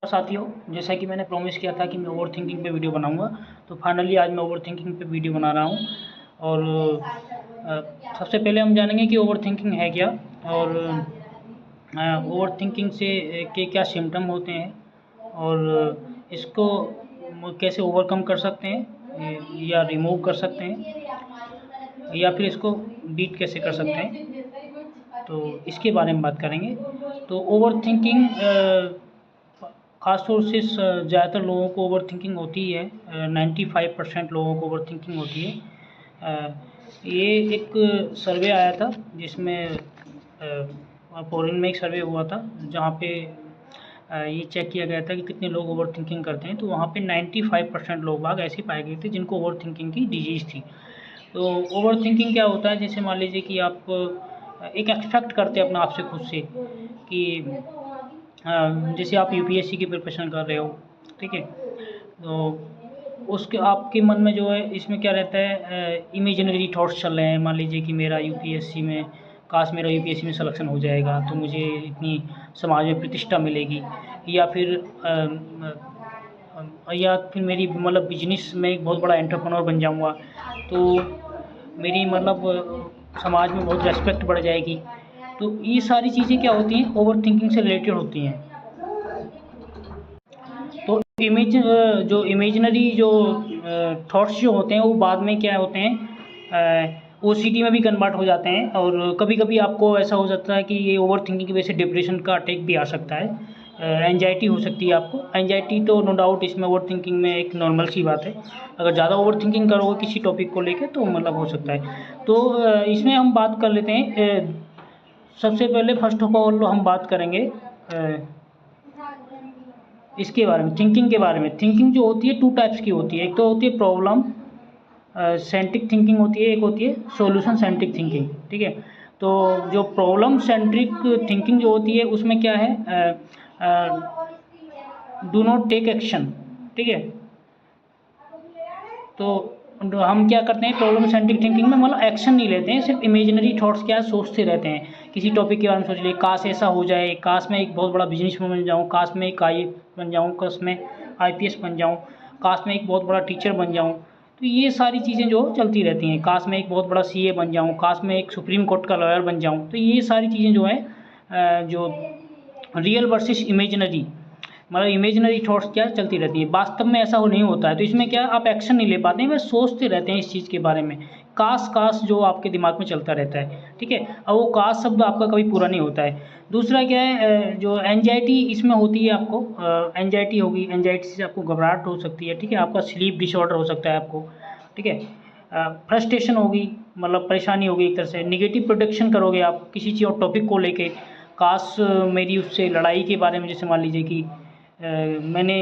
साथियों, जैसा कि मैंने प्रॉमिस किया था कि मैं ओवर थिंकिंग पे वीडियो बनाऊंगा, तो फाइनली आज मैं ओवर थिंकिंग पे वीडियो बना रहा हूं। और सबसे पहले हम जानेंगे कि ओवर थिंकिंग है क्या, और ओवर थिंकिंग से के क्या सिम्टम होते हैं, और इसको कैसे ओवरकम कर सकते हैं या रिमूव कर सकते हैं, या फिर इसको बीट कैसे कर सकते हैं, तो इसके बारे में बात करेंगे। तो ओवर थिंकिंग ख़ास तौर से ज़्यादातर लोगों को ओवर थिंकिंग होती है। 95% लोगों को ओवर थिंकिंग होती है। ये एक सर्वे आया था जिसमें फॉरेन में एक सर्वे हुआ था, जहाँ पे ये चेक किया गया था कि कितने लोग ओवर थिंकिंग करते हैं। तो वहाँ पे 95% लोग बाग ऐसे पाए गए थे जिनको ओवर थिंकिंग की डिजीज़ थी। तो ओवर थिंकिंग क्या होता है? जैसे मान लीजिए कि आप एक एक्सपेक्ट करते हैं अपना आपसे खुद से कि जैसे आप यूपीएससी की प्रिपरेशन कर रहे हो, ठीक है, तो उसके आपके मन में जो है इसमें क्या रहता है, इमेजिनरी थॉट्स चल रहे हैं। मान लीजिए कि मेरा यूपीएससी में काश मेरा यूपीएससी में सिलेक्शन हो जाएगा तो मुझे इतनी समाज में प्रतिष्ठा मिलेगी, या फिर मेरी मतलब बिजनेस में एक बहुत बड़ा एंटरप्रेन्योर बन जाऊंगा, तो मेरी मतलब समाज में बहुत रेस्पेक्ट बढ़ जाएगी। तो ये सारी चीज़ें क्या होती हैं, ओवर थिंकिंग से रिलेटेड होती हैं। तो जो इमेजिनरी जो थॉट्स जो होते हैं वो बाद में क्या होते हैं, ओसीडी में भी कन्वर्ट हो जाते हैं। और कभी कभी आपको ऐसा हो जाता है कि ये ओवर थिंकिंग की वजह से डिप्रेशन का अटैक भी आ सकता है, एंजाइटी हो सकती है आपको। एंजाइटी तो नो डाउट इसमें ओवर थिंकिंग में एक नॉर्मल सी बात है। अगर ज़्यादा ओवर थिंकिंग करोगे किसी टॉपिक को लेके तो मतलब हो सकता है। तो इसमें हम बात कर लेते हैं। सबसे पहले फर्स्ट ऑफ ऑल हम बात करेंगे इसके बारे में, थिंकिंग के बारे में। थिंकिंग जो होती है टू टाइप्स की होती है। एक तो होती है प्रॉब्लम सेंट्रिक थिंकिंग होती है, एक होती है सॉल्यूशन सेंट्रिक थिंकिंग, ठीक है। तो जो प्रॉब्लम सेंट्रिक थिंकिंग जो होती है उसमें क्या है, डू नॉट टेक एक्शन, ठीक है। तो हम क्या करते हैं प्रॉब्लम सेंट्रिक थिंकिंग में, मतलब एक्शन नहीं लेते हैं, सिर्फ इमेजिनरी थॉट्स क्या सोचते रहते हैं। किसी टॉपिक के बारे में सोच लिए, काश ऐसा हो जाए, काश मैं एक बहुत बड़ा बिजनेसमैन बन जाऊँ, काश मैं एक आई बन जाऊँ, काश मैं आईपीएस बन जाऊँ, काश मैं एक बहुत बड़ा टीचर बन जाऊँ। तो ये सारी चीज़ें जो चलती रहती हैं। काश मैं एक बहुत बड़ा सीए बन जाऊँ, काश मैं एक सुप्रीम कोर्ट का लॉयर बन जाऊँ। तो ये सारी चीज़ें जो है जो रियल वर्सेस इमेजिनरी, मतलब इमेजिनरी थॉट्स क्या चलती रहती है, वास्तव में ऐसा नहीं होता है। तो इसमें क्या आप एक्शन नहीं ले पाते हैं, बस सोचते रहते हैं इस चीज़ के बारे में। काश काश जो आपके दिमाग में चलता रहता है, ठीक है। और वो काश शब्द आपका कभी पूरा नहीं होता है। दूसरा क्या है, जो एंजाइटी इसमें होती है, आपको एंजाइटी होगी, एंजाइटी से आपको घबराहट हो सकती है, ठीक है। आपका स्लीप डिसऑर्डर हो सकता है आपको, ठीक है। फ्रस्ट्रेशन होगी, मतलब परेशानी होगी एक तरह से। निगेटिव प्रोडक्शन करोगे आप किसी चीज़ और टॉपिक को लेके, काश मेरी उससे लड़ाई के बारे में, जैसे मान लीजिए कि मैंने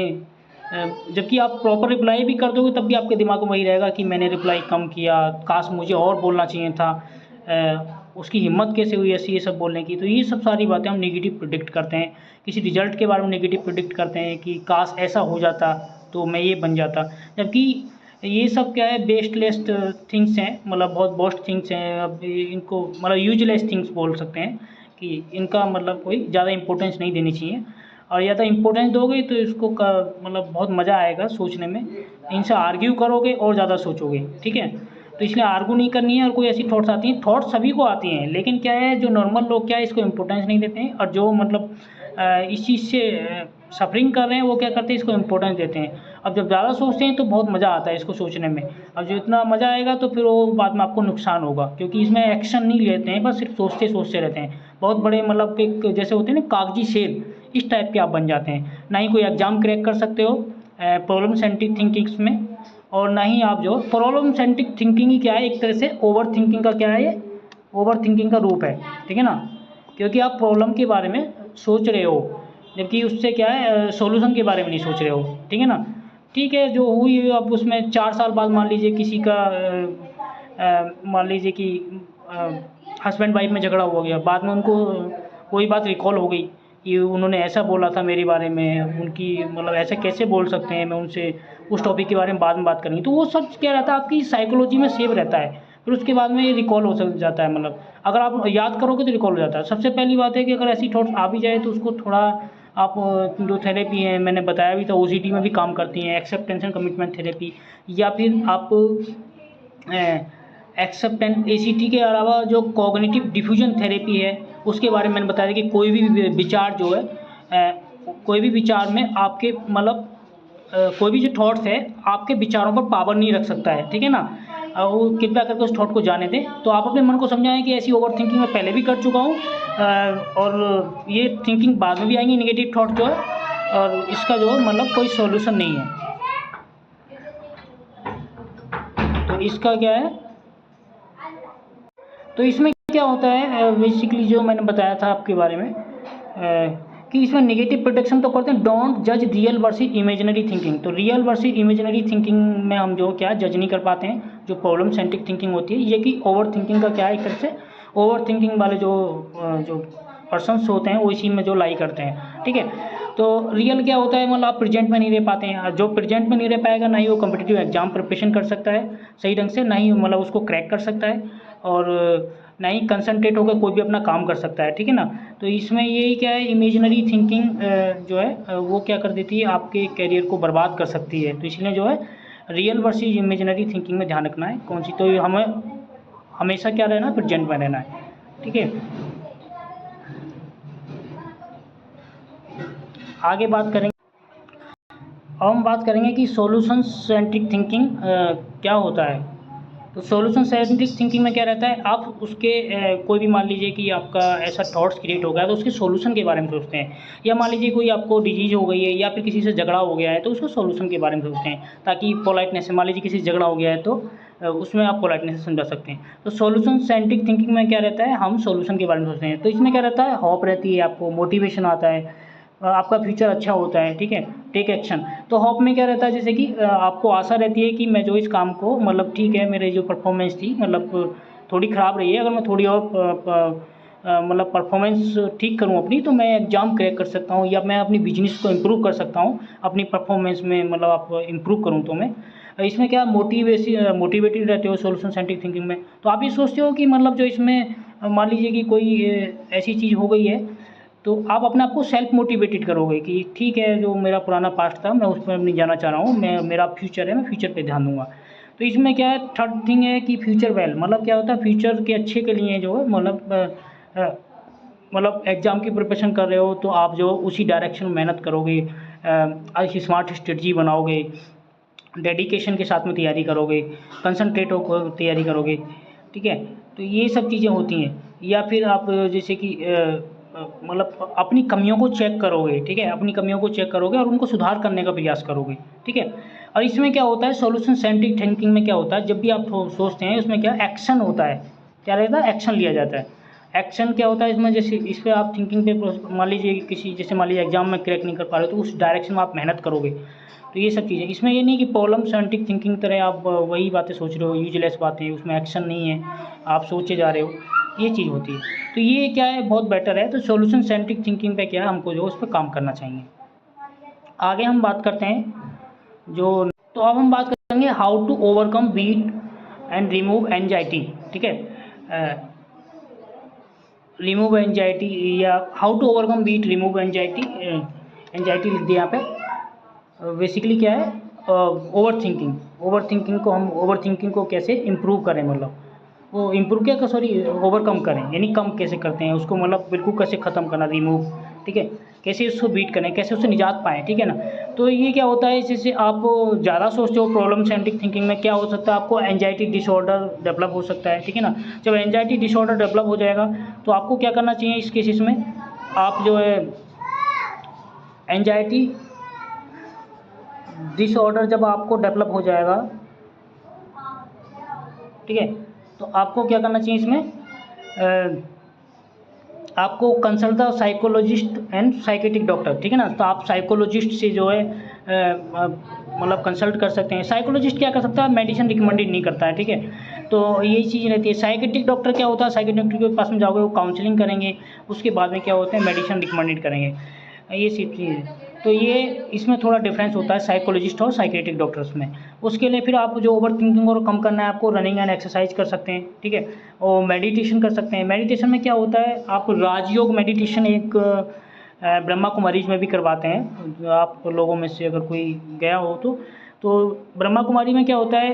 जबकि आप प्रॉपर रिप्लाई भी कर दोगे तब भी आपके दिमाग में वही रहेगा कि मैंने रिप्लाई कम किया, काश मुझे और बोलना चाहिए था, उसकी हिम्मत कैसे हुई ऐसी ये सब बोलने की। तो ये सब सारी बातें हम नेगेटिव प्रिडिक्ट करते हैं। किसी रिजल्ट के बारे में नेगेटिव प्रिडिक्ट करते हैं कि काश ऐसा हो जाता तो मैं ये बन जाता। जबकि ये सब क्या है, बेस्टलेस थिंग्स हैं, मतलब बहुत बोस्ट थिंग्स हैं। अब इनको मतलब यूजलेस थिंग्स बोल सकते हैं कि इनका मतलब कोई ज़्यादा इंपॉर्टेंस नहीं देनी चाहिए। और या तो इम्पोर्टेंस दोगे तो इसको मतलब बहुत मज़ा आएगा सोचने में। इनसे आर्ग्यू करोगे और ज़्यादा सोचोगे, ठीक है। तो इसलिए आर्ग्यू नहीं करनी है। और कोई ऐसी थॉट्स आती हैं, थॉट्स सभी को आती हैं, लेकिन क्या है जो नॉर्मल लोग क्या है इसको इम्पोर्टेंस नहीं देते हैं, और जो मतलब इस चीज़ से सफरिंग कर रहे हैं वो क्या करते हैं, इसको इम्पोर्टेंस देते हैं। अब जब ज़्यादा सोचते हैं तो बहुत मज़ा आता है इसको सोचने में। अब जो इतना मज़ा आएगा तो फिर वो बाद में आपको नुकसान होगा, क्योंकि इसमें एक्शन नहीं लेते हैं, बस सिर्फ सोचते सोचते रहते हैं। बहुत बड़े मतलब एक जैसे होते हैं ना कागजी शेर, इस टाइप के आप बन जाते हैं। ना ही कोई एग्ज़ाम क्रैक कर सकते हो प्रॉब्लम सेंट्रिक थिंकिंग्स में, और ना ही आप जो प्रॉब्लम सेंट्रिक थिंकिंग ही क्या है, एक तरह से ओवर थिंकिंग का क्या है, ये ओवर थिंकिंग का रूप है, ठीक है ना। क्योंकि आप प्रॉब्लम के बारे में सोच रहे हो, जबकि उससे क्या है सॉल्यूशन के बारे में नहीं सोच रहे हो, ठीक है ना। ठीक है, जो हुई अब उसमें 4 साल बाद मान लीजिए किसी का मान लीजिए कि हस्बैंड वाइफ में झगड़ा हो गया, बाद में उनको कोई बात रिकॉल हो गई कि उन्होंने ऐसा बोला था मेरे बारे में, उनकी मतलब ऐसे कैसे बोल सकते हैं, मैं उनसे उस टॉपिक के बारे में बाद में बात करेंगे। तो वो सब क्या रहता है आपकी साइकोलॉजी में सेव रहता है, फिर उसके बाद में ये रिकॉल हो जाता है। मतलब अगर आप याद करोगे तो रिकॉल हो जाता है। सबसे पहली बात है कि अगर ऐसी थॉट्स आ भी जाए तो उसको थोड़ा आप जो थेरेपी है मैंने बताया भी था, ओसीडी में भी काम करती हैं, एक्सेप्टेंस कमिटमेंट थेरेपी, या फिर आप एक्सेप्टेंस एसीटी के अलावा जो कॉग्निटिव डिफ्यूजन थेरेपी है उसके बारे में मैंने बताया कि कोई भी विचार जो है कोई भी विचार में आपके मतलब कोई भी जो थॉट्स है आपके विचारों पर पावर नहीं रख सकता है, ठीक है ना। वो कृपया करके उस थॉट को जाने दें। तो आप अपने मन को समझाएं कि ऐसी ओवर थिंकिंग मैं पहले भी कर चुका हूँ और ये थिंकिंग बाद में भी आएंगी नेगेटिव थॉट जो है, और इसका जो मतलब कोई सॉल्यूशन नहीं है। तो इसका क्या है, तो इसमें क्या होता है बेसिकली जो मैंने बताया था आपके बारे में कि इसमें नेगेटिव प्रोटेक्शन तो करते हैं, डोंट जज रियल वर्सेस इमेजिनरी थिंकिंग। तो रियल वर्सेस इमेजिनरी थिंकिंग में हम जो क्या जज नहीं कर पाते हैं, जो प्रॉब्लम सेंट्रिक थिंकिंग होती है। ये कि ओवर थिंकिंग का क्या है, एक तरह से ओवर थिंकिंग वाले जो पर्सन्स होते हैं वो इसी में जो लाई करते हैं, ठीक है। तो रियल क्या होता है, मतलब आप प्रेजेंट में नहीं रह पाते हैं। जो प्रेजेंट में नहीं रह पाएगा ना ही वो कॉम्पिटिटिव एग्जाम प्रिपरेशन कर सकता है सही ढंग से, ना ही मतलब उसको क्रैक कर सकता है, और ना ही कंसंट्रेट होकर कोई भी अपना काम कर सकता है, ठीक है ना। तो इसमें यही क्या है, इमेजिनरी थिंकिंग जो है वो क्या कर देती है, आपके करियर को बर्बाद कर सकती है। तो इसलिए जो है रियल वर्सेस इमेजिनरी थिंकिंग में ध्यान रखना है कौन सी, तो हमें हमेशा क्या रहना है, प्रेजेंट में रहना है, ठीक है। आगे बात करेंगे, अब हम बात करेंगे कि सॉल्यूशन सेंट्रिक थिंकिंग क्या होता है। तो सॉल्यूशन सेंट्रिक थिंकिंग में क्या रहता है, आप उसके कोई भी मान लीजिए कि आपका ऐसा थॉट्स क्रिएट हो गया तो उसके सॉल्यूशन के बारे में सोचते हैं, या मान लीजिए कोई आपको डिजीज हो गई है या फिर किसी से झगड़ा हो गया है तो उसको सॉल्यूशन के बारे में सोचते हैं, ताकि पोलाइटनेस से, मान लीजिए किसी से झगड़ा हो गया है तो उसमें आप पोलाइटनेस से समझा सकते हैं। तो सॉल्यूशन सेंट्रिक थिंकिंग में क्या रहता है, हम सॉल्यूशन के बारे में सोचते हैं। तो इसमें क्या रहता है, होप रहती है, आपको मोटिवेशन आता है, आपका फ्यूचर अच्छा होता है, ठीक है, टेक एक्शन। तो होप में क्या रहता है, जैसे कि आपको आशा रहती है कि मैं जो इस काम को मतलब ठीक है, मेरे जो परफॉर्मेंस थी मतलब थोड़ी ख़राब रही है, अगर मैं थोड़ी और मतलब परफॉर्मेंस ठीक करूं अपनी तो मैं एग्ज़ाम क्रैक कर सकता हूं, या मैं अपनी बिजनेस को इम्प्रूव कर सकता हूं अपनी परफॉर्मेंस में, मतलब आप इम्प्रूव करूं तो मैं इसमें क्या मोटिवेटेड रहते हो सॉल्यूशन सेंट्रिक थिंकिंग में। तो आप ये सोचते हो कि मतलब जो इसमें मान लीजिए कि कोई ऐसी चीज़ हो गई है तो आप अपने आप को सेल्फ मोटिवेटेड करोगे कि ठीक है, जो मेरा पुराना पास्ट था मैं उस पर नहीं जाना चाह रहा हूँ, मैं मेरा फ्यूचर है, मैं फ्यूचर पे ध्यान दूंगा। तो इसमें क्या है, थर्ड थिंग है कि फ्यूचर वेल, मतलब क्या होता है, फ्यूचर के अच्छे के लिए जो है मतलब एग्ज़ाम की प्रिपरेशन कर रहे हो तो आप जो उसी डायरेक्शन में मेहनत करोगे, अच्छी स्मार्ट स्ट्रेटजी बनाओगे, डेडिकेशन के साथ में तैयारी करोगे, कंसंट्रेट होकर तैयारी करोगे, ठीक है। तो ये सब चीज़ें होती हैं। या फिर आप जैसे कि मतलब अपनी कमियों को चेक करोगे, ठीक है, अपनी कमियों को चेक करोगे और उनको सुधार करने का प्रयास करोगे, ठीक है। और इसमें क्या होता है, सॉल्यूशन सेंट्रिक थिंकिंग में क्या होता है, जब भी आप सोचते हैं उसमें क्या एक्शन होता है, क्या रहता है, एक्शन लिया जाता है। एक्शन क्या होता है इसमें, जैसे इस पर आप थिंकिंग पे मान लीजिए किसी, जैसे मान लीजिए एग्जाम में क्रैक नहीं कर पा रहे तो उस डायरेक्शन में आप मेहनत करोगे। तो ये सब चीज़ें, इसमें ये नहीं कि प्रॉब्लम सेंट्रिक थिंकिंग तरह आप वही बातें सोच रहे हो, यूजलेस बातें, उसमें एक्शन नहीं है, आप सोचे जा रहे हो, ये चीज़ होती है। तो ये क्या है, बहुत बेटर है। तो सॉल्यूशन सेंट्रिक थिंकिंग पे क्या है, हमको जो उस पर काम करना चाहिए। आगे हम बात करते हैं जो, तो अब हम बात करेंगे how to overcome beat and remove anxiety, ठीक है, रिमूव एंजाइटी या how to overcome beat remove anxiety, anxiety लिख दिया यहाँ पे। बेसिकली क्या है, ओवर थिंकिंग को कैसे इम्प्रूव करें, मतलब वो इम्प्रूव क्या, सॉरी, ओवरकम करें, यानी कम कैसे करते हैं उसको, मतलब बिल्कुल कैसे ख़त्म करना, रिमूव, ठीक है, कैसे उसको बीट करें, कैसे उससे निजात पाएँ, ठीक है ना। तो ये क्या होता है, जैसे आप ज़्यादा सोचते हो प्रॉब्लम सेंट्रिक थिंकिंग में क्या हो सकता है, आपको एंजाइटी डिसऑर्डर डेवलप हो सकता है, ठीक है ना। जब एंजाइटी डिसऑर्डर डेवलप हो जाएगा तो आपको क्या करना चाहिए इस केसेस में, आप जो है एंजाइटी डिसऑर्डर जब आपको डेवलप हो जाएगा, ठीक है, तो आपको क्या करना चाहिए इसमें, आपको consult the psychologist and psychiatric doctor, ठीक है ना। तो आप साइकोलॉजिस्ट से जो है मतलब कंसल्ट कर सकते हैं। साइकोलॉजिस्ट क्या कर सकता है, मेडिसिन रिकमेंडेड नहीं करता है, ठीक है। तो यही चीज़ रहती है। साइकेट्रिक डॉक्टर क्या होता है, साइकेट्रिक डॉक्टर के पास में जाओगे वो काउंसलिंग करेंगे, उसके बाद में क्या होता है मेडिसिन रिकमेंडेड करेंगे, ये सब चीज़। तो ये इसमें थोड़ा डिफरेंस होता है साइकोलॉजिस्ट और साइकेट्रिक डॉक्टर्स में। उसके लिए फिर आप जो ओवर थिंकिंग और कम करना है, आपको रनिंग एंड एक्सरसाइज कर सकते हैं, ठीक है, और मेडिटेशन कर सकते हैं। मेडिटेशन में क्या होता है, आप राजयोग मेडिटेशन एक ब्रह्मा कुमारीज में भी करवाते हैं। जो आप लोगों में से अगर कोई गया हो तो ब्रह्मा कुमारी में क्या होता है,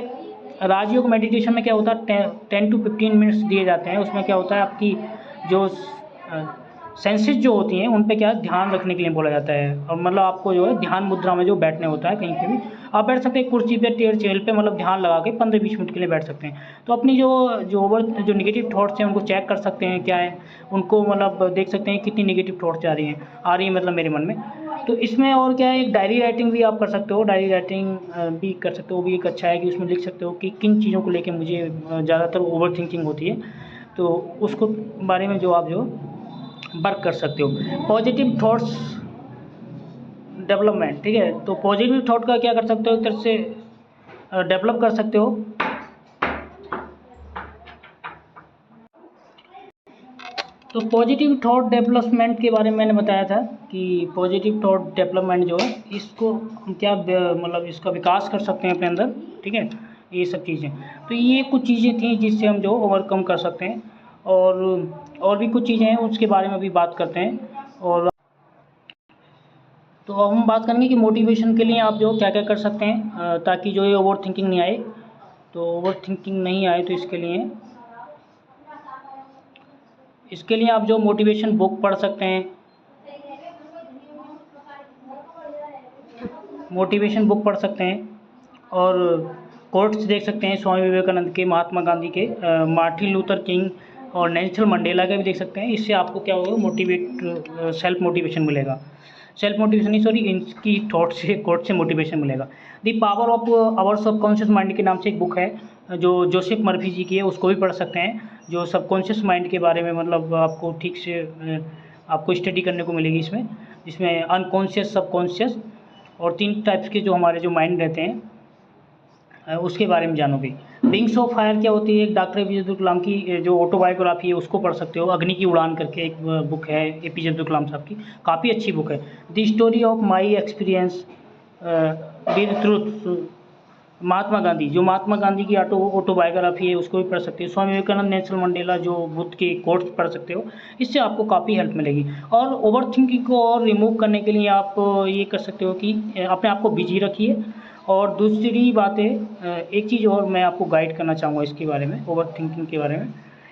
राजयोग मेडिटेशन में क्या होता है, 10 to 15 मिनट्स दिए जाते हैं। उसमें क्या होता है, आपकी जो सेंसेस जो होती हैं उन पे क्या ध्यान रखने के लिए बोला जाता है। और मतलब आपको जो है ध्यान मुद्रा में जो बैठने होता है, कहीं पे भी आप बैठ सकते हैं, कुर्सी पे, चेयर पे, मतलब ध्यान लगा के 15-20 मिनट के लिए बैठ सकते हैं। तो अपनी जो नेगेटिव थॉट्स हैं उनको चेक कर सकते हैं क्या है, उनको मतलब देख सकते हैं कितनी नेगेटिव थॉट्स आ रही हैं मतलब मेरे मन में। तो इसमें और क्या है, एक डायरी राइटिंग भी आप कर सकते हो, डायरी राइटिंग भी कर सकते हो। वो भी एक अच्छा है कि उसमें लिख सकते हो कि किन चीज़ों को लेके मुझे ज़्यादातर ओवर थिंकिंग होती है, तो उसको बारे में जो आप जो वर्क कर सकते हो। पॉजिटिव थॉट्स डेवलपमेंट, ठीक है। तो पॉजिटिव थॉट का क्या कर सकते हो, एक तरह से डेवलप कर सकते हो। तो पॉजिटिव थॉट डेवलपमेंट के बारे में मैंने बताया था कि पॉजिटिव थॉट डेवलपमेंट जो है, इसको हम क्या मतलब इसका विकास कर सकते हैं अपने अंदर, ठीक है, ये सब चीज़ें। तो ये कुछ चीज़ें थी जिससे हम जो ओवरकम कर सकते हैं, और भी कुछ चीज़ें हैं उसके बारे में भी बात करते हैं। और तो हम बात करेंगे कि मोटिवेशन के लिए आप जो क्या क्या कर सकते हैं ताकि जो ये ओवर थिंकिंग नहीं आए। तो ओवर थिंकिंग नहीं आए तो इसके लिए आप जो मोटिवेशन बुक पढ़ सकते हैं, और कोट्स देख सकते हैं स्वामी विवेकानंद के, महात्मा गांधी के, मार्टिन लूथर किंग और नेल्सन मंडेला के भी देख सकते हैं। इससे आपको क्या होगा, सेल्फ मोटिवेशन मिलेगा। सेल्फ मोटिवेशन नहीं, सॉरी, इनकी थॉट से, कोट से मोटिवेशन मिलेगा। The power of our subconscious mind के नाम से एक बुक है जो जोसेफ मर्फी जी की है, उसको भी पढ़ सकते हैं, जो सबकॉन्शियस माइंड के बारे में मतलब आपको ठीक से आपको स्टडी करने को मिलेगी इसमें, जिसमें अनकॉन्शियस, सबकॉन्शियस और 3 टाइप्स के जो हमारे जो माइंड रहते हैं उसके बारे में जानोगे। विंग्स ऑफ फायर क्या होती है, एक डॉक्टर एपीजे अब्दुल कलाम की जो ऑटोबायोग्राफी है उसको पढ़ सकते हो। अग्नि की उड़ान करके एक बुक है एपीजे अब्दुल कलाम साहब की, काफ़ी अच्छी बुक है। The story of my experience with truth, Mahatma Gandhi, जो महात्मा गांधी की ऑटोबायोग्राफी है उसको भी पढ़ सकते हो। स्वामी विवेकानंद, नेल्सन मंडेला, जो बुद्ध के कोट्स पढ़ सकते हो। इससे आपको काफ़ी हेल्प मिलेगी। और ओवर थिंकिंग को और रिमूव करने के लिए आप ये कर सकते हो कि अपने आप को बिजी रखिए। और दूसरी बात है, एक चीज़ और मैं आपको गाइड करना चाहूँगा इसके बारे में, ओवर थिंकिंग के बारे में।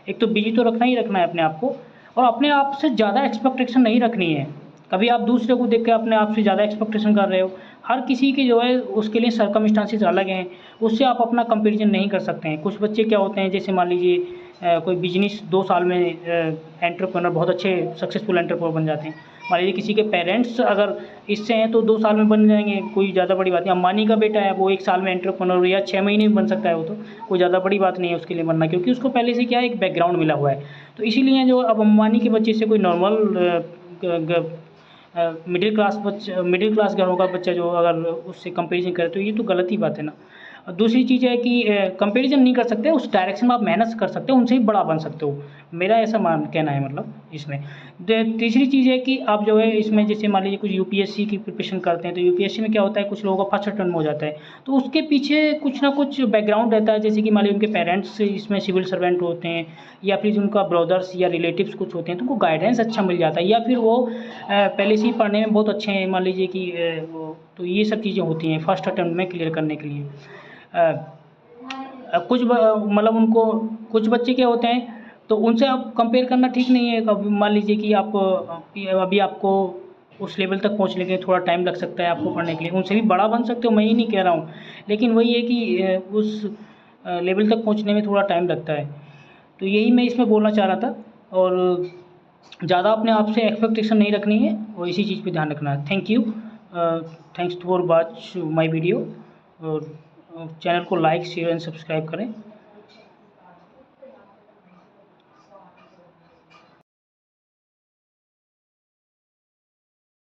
एक तो बिजी तो रखना ही रखना है अपने आप को, और अपने आप से ज़्यादा एक्सपेक्टेशन नहीं रखनी है। कभी आप दूसरे को देख के अपने आप से ज़्यादा एक्सपेक्टेशन कर रहे हो, हर किसी के जो है उसके लिए सर्कमस्टांसिस अलग हैं, उससे आप अपना कंपैरिजन नहीं कर सकते हैं। कुछ बच्चे क्या होते हैं, जैसे मान लीजिए कोई बिजनेस 2 साल में एंटरप्रेन्योर बहुत अच्छे सक्सेसफुल एंटरप्रेन्योर बन जाते हैं। मान लीजिए किसी के पेरेंट्स अगर इससे हैं तो 2 साल में बन जाएंगे, कोई ज़्यादा बड़ी बात नहीं। अंबानी का बेटा है, वो 1 साल में एंटरप्रेन्योर या 6 महीने में बन सकता है, वो तो कोई ज़्यादा बड़ी बात नहीं है उसके लिए बनना, क्योंकि उसको पहले से क्या है, एक बैकग्राउंड मिला हुआ है। तो इसीलिए जो अब अंबानी के बच्चे से कोई नॉर्मल मिडिल क्लास घरों का बच्चा जो अगर उससे कंपैरिजन करे तो ये तो गलत ही बात है ना। और दूसरी चीज़ है कि कंपैरिजन नहीं कर सकते, उस डायरेक्शन में आप मेहनत कर सकते हो, उनसे भी बड़ा बन सकते हो, मेरा ऐसा कहना है मतलब इसमें। तीसरी चीज़ है कि आप जो है इसमें, जैसे मान लीजिए कुछ यूपीएससी की प्रिपरेशन करते हैं, तो यूपीएससी में क्या होता है, कुछ लोगों का फर्स्ट अटेम्प्ट में हो जाता है, तो उसके पीछे कुछ ना कुछ बैकग्राउंड रहता है। जैसे कि मान लीजिए उनके पेरेंट्स इसमें सिविल सर्वेंट होते हैं, या फिर उनका ब्रदर्स या रिलेटिव्स कुछ होते हैं, तो उनको गाइडेंस अच्छा मिल जाता है, या फिर वो पहले से ही पढ़ने में बहुत अच्छे हैं, मान लीजिए कि तो ये सब चीज़ें होती हैं फर्स्ट अटेम्प्ट में क्लियर करने के लिए। मतलब उनको कुछ बच्चे क्या होते हैं, तो उनसे आप कंपेयर करना ठीक नहीं है। अब मान लीजिए कि आप अभी आपको उस लेवल तक पहुंचने के लिए थोड़ा टाइम लग सकता है आपको पढ़ने के लिए, उनसे भी बड़ा बन सकते हो, मैं ये नहीं कह रहा हूँ, लेकिन वही है कि उस लेवल तक पहुंचने में थोड़ा टाइम लगता है। तो यही मैं इसमें बोलना चाह रहा था, और ज़्यादा अपने आप से एक्सपेक्टेशन नहीं रखनी है, और इसी चीज़ पे ध्यान रखना है। Thank you, thanks for watch my video, और चैनल को लाइक, शेयर एंड सब्सक्राइब करें।